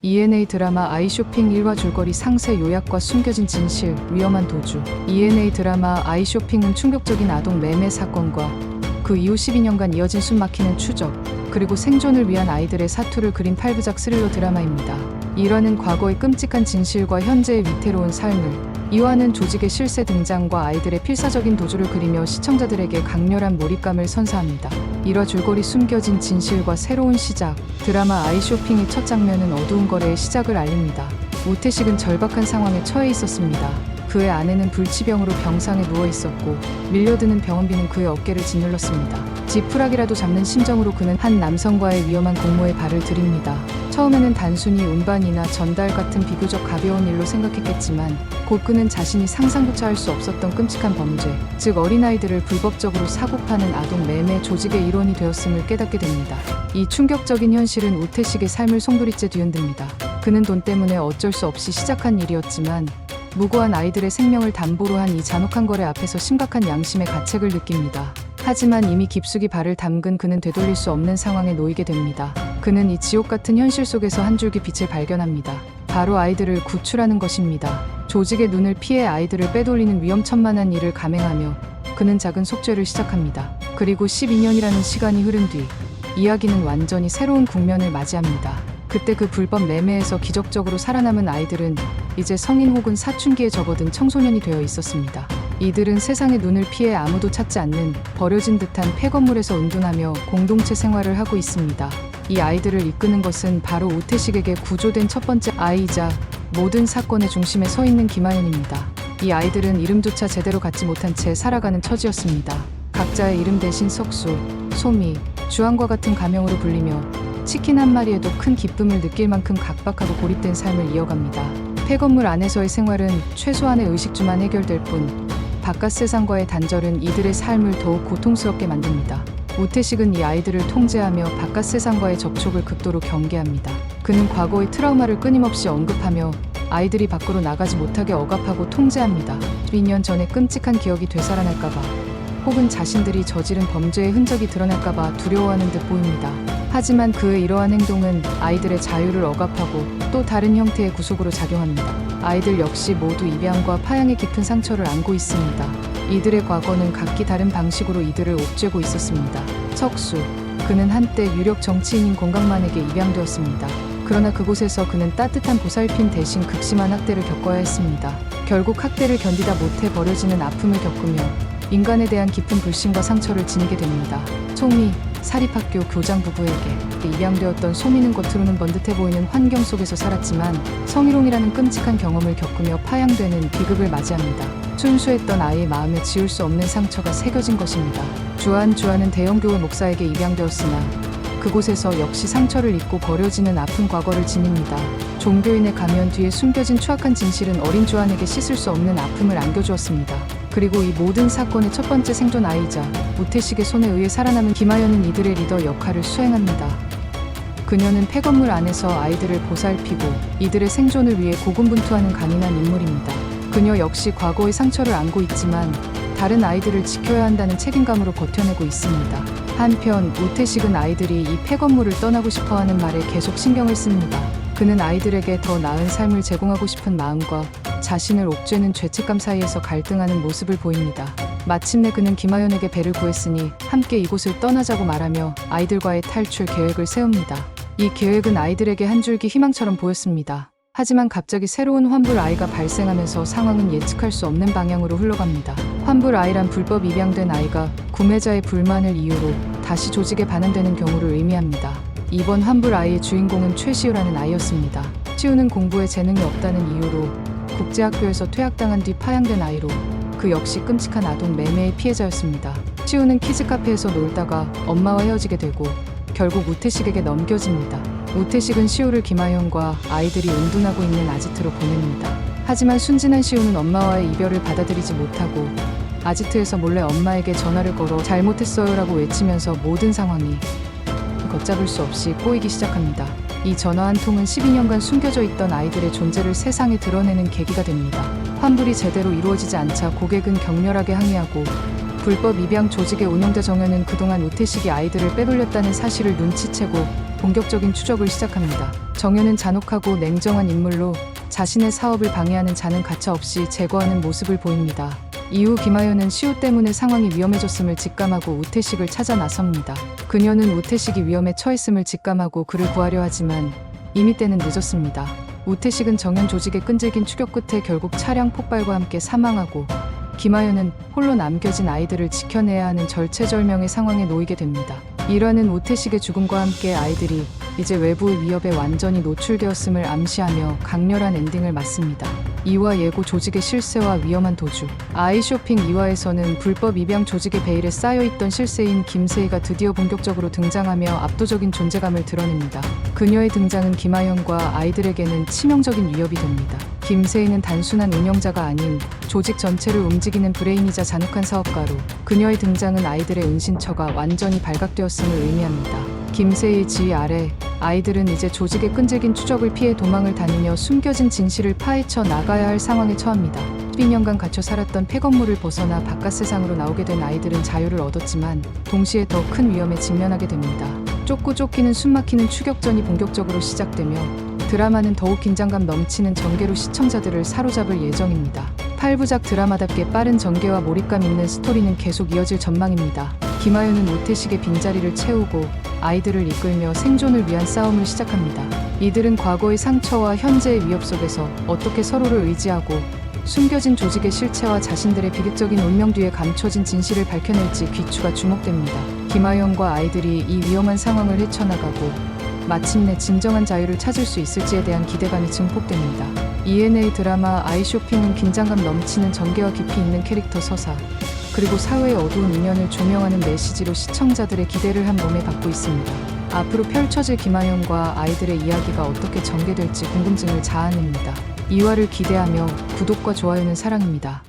ENA 드라마 아이쇼핑 1화 줄거리 상세 요약과 숨겨진 진실, 위험한 도주. ENA 드라마 아이쇼핑은 충격적인 아동 매매 사건과 그 이후 12년간 이어진 숨막히는 추적, 그리고 생존을 위한 아이들의 사투를 그린 8부작 스릴러 드라마입니다. 일화는 과거의 끔찍한 진실과 현재의 위태로운 삶을, 2화는 조직의 실세 등장과 아이들의 필사적인 도주를 그리며 시청자들에게 강렬한 몰입감을 선사합니다. 1화 줄거리 숨겨진 진실과 새로운 시작. 드라마 아이쇼핑의 첫 장면은 어두운 거래의 시작을 알립니다. 우태식은 절박한 상황에 처해 있었습니다. 그의 아내는 불치병으로 병상에 누워 있었고 밀려드는 병원비는 그의 어깨를 짓눌렀습니다. 지푸라기라도 잡는 심정으로 그는 한 남성과의 위험한 공모에 발을 들입니다. 처음에는 단순히 운반이나 전달 같은 비교적 가벼운 일로 생각했겠지만 곧 그는 자신이 상상조차 할 수 없었던 끔찍한 범죄, 즉 어린아이들을 불법적으로 사고 파는 아동 매매 조직의 일원이 되었음을 깨닫게 됩니다. 이 충격적인 현실은 우태식의 삶을 송두리째 뒤흔듭니다. 그는 돈 때문에 어쩔 수 없이 시작한 일이었지만 무고한 아이들의 생명을 담보로 한 이 잔혹한 거래 앞에서 심각한 양심의 가책을 느낍니다. 하지만 이미 깊숙이 발을 담근 그는 되돌릴 수 없는 상황에 놓이게 됩니다. 그는 이 지옥 같은 현실 속에서 한 줄기 빛을 발견합니다. 바로 아이들을 구출하는 것입니다. 조직의 눈을 피해 아이들을 빼돌리는 위험천만한 일을 감행하며 그는 작은 속죄를 시작합니다. 그리고 12년이라는 시간이 흐른 뒤 이야기는 완전히 새로운 국면을 맞이합니다. 그때 그 불법 매매에서 기적적으로 살아남은 아이들은 이제 성인 혹은 사춘기에 접어든 청소년이 되어 있었습니다. 이들은 세상의 눈을 피해 아무도 찾지 않는 버려진 듯한 폐건물에서 은둔하며 공동체 생활을 하고 있습니다. 이 아이들을 이끄는 것은 바로 우태식에게 구조된 첫 번째 아이이자 모든 사건의 중심에 서 있는 김하연입니다. 이 아이들은 이름조차 제대로 갖지 못한 채 살아가는 처지였습니다. 각자의 이름 대신 석수, 소미, 주한과 같은 가명으로 불리며 치킨 한 마리에도 큰 기쁨을 느낄 만큼 각박하고 고립된 삶을 이어갑니다. 폐건물 안에서의 생활은 최소한의 의식주만 해결될 뿐 바깥 세상과의 단절은 이들의 삶을 더욱 고통스럽게 만듭니다. 우태식은 이 아이들을 통제하며 바깥 세상과의 접촉을 극도로 경계합니다. 그는 과거의 트라우마를 끊임없이 언급하며 아이들이 밖으로 나가지 못하게 억압하고 통제합니다. 2년 전의 끔찍한 기억이 되살아날까봐 혹은 자신들이 저지른 범죄의 흔적이 드러날까봐 두려워하는 듯 보입니다. 하지만 그의 이러한 행동은 아이들의 자유를 억압하고 또 다른 형태의 구속으로 작용합니다. 아이들 역시 모두 입양과 파양의 깊은 상처를 안고 있습니다. 이들의 과거는 각기 다른 방식으로 이들을 옥죄고 있었습니다. 석수, 그는 한때 유력 정치인인 권강만에게 입양되었습니다. 그러나 그곳에서 그는 따뜻한 보살핌 대신 극심한 학대를 겪어야 했습니다. 결국 학대를 견디다 못해 버려지는 아픔을 겪으며 인간에 대한 깊은 불신과 상처를 지니게 됩니다. 소미, 사립학교 교장 부부에게 입양되었던 소미는 겉으로는 번듯해 보이는 환경 속에서 살았지만 성희롱이라는 끔찍한 경험을 겪으며 파양되는 비극을 맞이합니다. 순수했던 아이의 마음에 지울 수 없는 상처가 새겨진 것입니다. 주한은 대형교회 목사에게 입양되었으나 그곳에서 역시 상처를 입고 버려지는 아픈 과거를 지닙니다. 종교인의 가면 뒤에 숨겨진 추악한 진실은 어린 주한에게 씻을 수 없는 아픔을 안겨주었습니다. 그리고 이 모든 사건의 첫 번째 생존 아이자 우태식의 손에 의해 살아남은 김하연은 이들의 리더 역할을 수행합니다. 그녀는 폐건물 안에서 아이들을 보살피고 이들의 생존을 위해 고군분투하는 간인한 인물입니다. 그녀 역시 과거의 상처를 안고 있지만 다른 아이들을 지켜야 한다는 책임감으로 버텨내고 있습니다. 한편 우태식은 아이들이 이 폐건물을 떠나고 싶어하는 말에 계속 신경을 씁니다. 그는 아이들에게 더 나은 삶을 제공하고 싶은 마음과 자신을 옥죄는 죄책감 사이에서 갈등하는 모습을 보입니다. 마침내 그는 김하연에게 배를 구했으니 함께 이곳을 떠나자고 말하며 아이들과의 탈출 계획을 세웁니다. 이 계획은 아이들에게 한 줄기 희망처럼 보였습니다. 하지만 갑자기 새로운 환불 아이가 발생하면서 상황은 예측할 수 없는 방향으로 흘러갑니다. 환불 아이란 불법 입양된 아이가 구매자의 불만을 이유로 다시 조직에 반환되는 경우를 의미합니다. 이번 환불 아이의 주인공은 최시우라는 아이였습니다. 시우는 공부에 재능이 없다는 이유로 국제학교에서 퇴학당한 뒤 파양된 아이로 그 역시 끔찍한 아동 매매의 피해자였습니다. 시우는 키즈카페에서 놀다가 엄마와 헤어지게 되고 결국 우태식에게 넘겨집니다. 우태식은 시우를 김하연과 아이들이 은둔하고 있는 아지트로 보냅니다. 하지만 순진한 시우는 엄마와의 이별을 받아들이지 못하고 아지트에서 몰래 엄마에게 전화를 걸어 잘못했어요라고 외치면서 모든 상황이 걷잡을 수 없이 꼬이기 시작합니다. 이 전화 한 통은 12년간 숨겨져 있던 아이들의 존재를 세상에 드러내는 계기가 됩니다. 환불이 제대로 이루어지지 않자 고객은 격렬하게 항의하고 불법 입양 조직의 운영자 정현은 그동안 우태식이 아이들을 빼돌렸다는 사실을 눈치채고 본격적인 추적을 시작합니다. 정현은 잔혹하고 냉정한 인물로 자신의 사업을 방해하는 자는 가차없이 제거하는 모습을 보입니다. 이후 김하연은 시우 때문에 상황이 위험해졌음을 직감하고 우태식을 찾아 나섭니다. 그녀는 우태식이 위험에 처했음을 직감하고 그를 구하려 하지만 이미 때는 늦었습니다. 우태식은 정현 조직에 끈질긴 추격 끝에 결국 차량 폭발과 함께 사망하고 김하연은 홀로 남겨진 아이들을 지켜내야 하는 절체절명의 상황에 놓이게 됩니다. 일화는 우태식의 죽음과 함께 아이들이 이제 외부의 위협에 완전히 노출되었음을 암시하며 강렬한 엔딩을 맞습니다. 2화 예고 조직의 실세와 위험한 도주. 아이쇼핑 2화에서는 불법 입양 조직의 베일에 쌓여있던 실세인 김세희가 드디어 본격적으로 등장하며 압도적인 존재감을 드러냅니다. 그녀의 등장은 김하연과 아이들에게는 치명적인 위협이 됩니다. 김세희는 단순한 운영자가 아닌 조직 전체를 움직이는 브레인이자 잔혹한 사업가로, 그녀의 등장은 아이들의 은신처가 완전히 발각되었음을 의미합니다. 김세희의 지휘 아래 아이들은 이제 조직의 끈질긴 추적을 피해 도망을 다니며 숨겨진 진실을 파헤쳐 나가야 할 상황에 처합니다. 12년간 갇혀 살았던 폐건물을 벗어나 바깥 세상으로 나오게 된 아이들은 자유를 얻었지만 동시에 더 큰 위험에 직면하게 됩니다. 쫓고 쫓기는 숨막히는 추격전이 본격적으로 시작되며 드라마는 더욱 긴장감 넘치는 전개로 시청자들을 사로잡을 예정입니다. 8부작 드라마답게 빠른 전개와 몰입감 있는 스토리는 계속 이어질 전망입니다. 김하연은 우태식의 빈자리를 채우고 아이들을 이끌며 생존을 위한 싸움을 시작합니다. 이들은 과거의 상처와 현재의 위협 속에서 어떻게 서로를 의지하고 숨겨진 조직의 실체와 자신들의 비극적인 운명 뒤에 감춰진 진실을 밝혀낼지 귀추가 주목됩니다. 김하연과 아이들이 이 위험한 상황을 헤쳐나가고 마침내 진정한 자유를 찾을 수 있을지에 대한 기대감이 증폭됩니다. ENA 드라마 아이쇼핑은 긴장감 넘치는 전개와 깊이 있는 캐릭터 서사, 그리고 사회의 어두운 이면을 조명하는 메시지로 시청자들의 기대를 한 몸에 받고 있습니다. 앞으로 펼쳐질 김하연과 아이들의 이야기가 어떻게 전개될지 궁금증을 자아냅니다. 2화를 기대하며 구독과 좋아요는 사랑입니다.